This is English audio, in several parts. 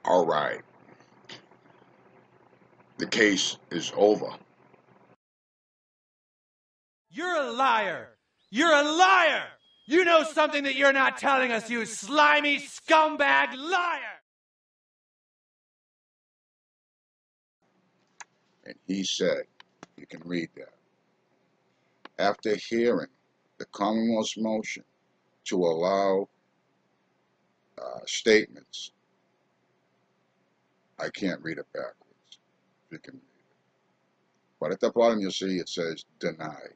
All right, the case is over. You're a liar! You're a liar! You know something that you're not telling us, you slimy scumbag liar! And he said, you can read that. After hearing the Commonwealth's motion to allow statements, I can't read it backwards. You can read it. But at the bottom you'll see it says denied.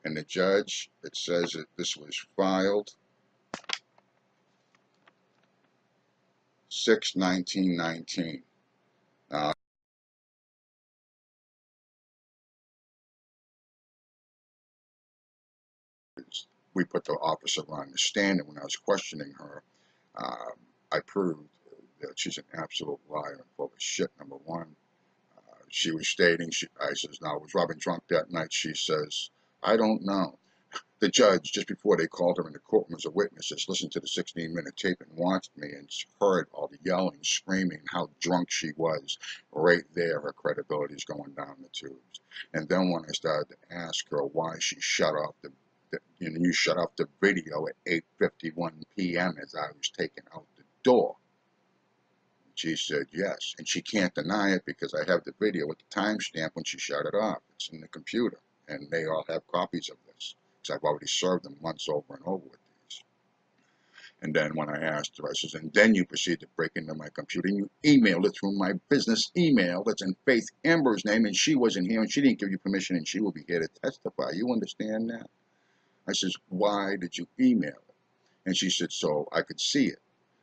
And the judge, it says that this was filed 6/19/19. Now, we put the officer on the stand, and when I was questioning her, I proved that she's an absolute liar and full of shit, number one. She was stating, I says, now, was Robin drunk that night? She says, I don't know. The judge, just before they called her in the courtroom as a witness, just listened to the 16-minute tape and watched me and heard all the yelling, screaming, how drunk she was. Right there, her credibility is going down the tubes. And then when I started to ask her why she shut off you shut off the video at 8:51 p.m. as I was taken out the door. She said yes, and she can't deny it because I have the video with the timestamp when she shut it off. It's in the computer, and they all have copies of this. Because I've already served them once over and over with these. And then when I asked her, I says, and then you proceed to break into my computer and you emailed it through my business email that's in Faith Amber's name, and she wasn't here and she didn't give you permission and she will be here to testify. You understand that? I says, why did you email it? And she said, so I could see it.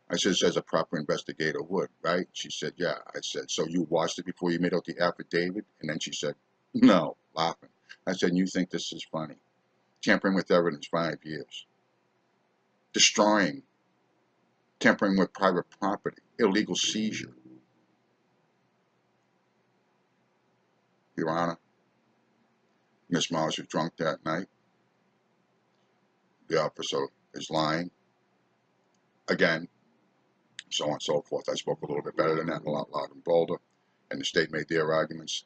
I said, as a proper investigator would, right? She said, yeah. I said, so you watched it before you made out the affidavit? And then she said, no, laughing. I said, and you think this is funny? Tampering with evidence, 5 years. Destroying, tampering with private property, illegal seizure. Your Honor, Miss Mars was drunk that night. The officer is lying. Again, so on and so forth. I spoke a little bit better than that, a lot louder and bolder. And the state made their arguments.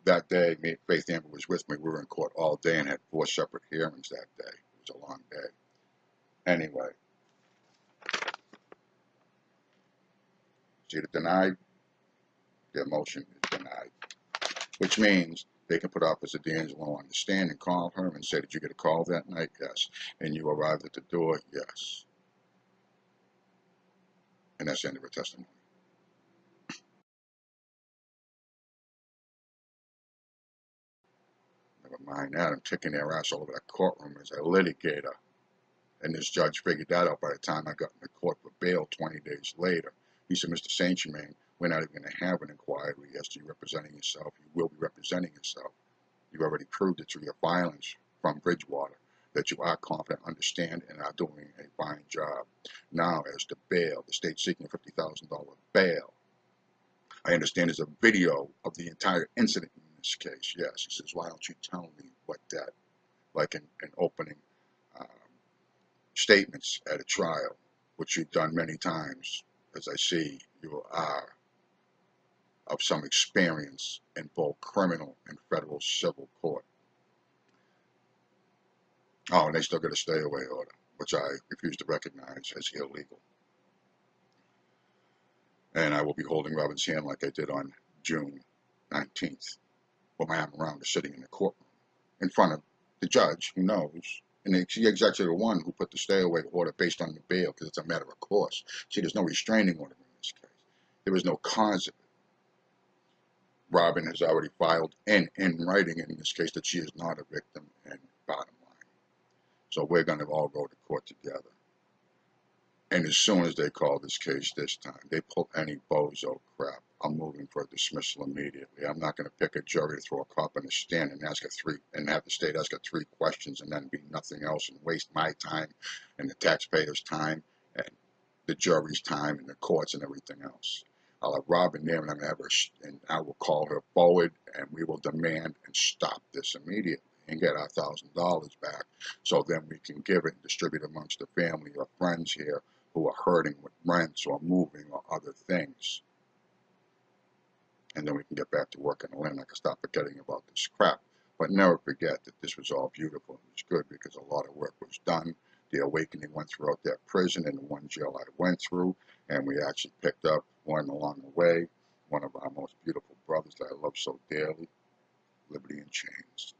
That day, Faith Amber was with me. We were in court all day and had 4 separate hearings that day. It was a long day. Anyway, see, denied, their motion is denied, which means they can put Officer D'Angelo on the stand and call her and say, did you get a call that night? Yes. And you arrived at the door? Yes. And that's the end of her testimony. Never mind that. I'm kicking their ass all over that courtroom as a litigator. And this judge figured that out by the time I got in the court for bail 20 days later. He said, Mr. St. Germain, we're not even going to have an inquiry as to you representing yourself. You will be representing yourself. You've already proved it through your filings from Bridgewater that you are confident, understand, and are doing a fine job. Now, as to bail, the state's seeking a $50,000 bail. I understand there's a video of the entire incident in this case. Yes, he says, why don't you tell me what that, like in opening statements at a trial, which you've done many times, as I see you are of some experience in both criminal and federal civil court. Oh, and they still get a stay away order, which I refuse to recognize as illegal. And I will be holding Robin's hand like I did on June 19th, with my arm around her sitting in the courtroom in front of the judge who knows. And she's actually the one who put the stay away order based on the bail because it's a matter of course. See, there's no restraining order in this case. There was no cause of it. Robin has already filed in writing in this case that she is not a victim, and bottom line. So we're going to all go to court together. And as soon as they call this case this time, they pull any bozo crap, I'm moving for a dismissal immediately. I'm not going to pick a jury to throw a cop in the stand and have the state ask her 3 questions and then be nothing else and waste my time and the taxpayers' time and the jury's time and the courts and everything else. I'll have Robin there and I'm gonna have her, and I will call her forward and we will demand and stop this immediately and get our $1,000 back, so then we can give it and distribute amongst the family or friends here who are hurting with rents or moving or other things. And then we can get back to working the land. I can stop forgetting about this crap. But never forget that this was all beautiful and it was good because a lot of work was done. The awakening went throughout that prison and the one jail I went through. And we actually picked up one along the way, one of our most beautiful brothers that I love so dearly, Liberty in Chains.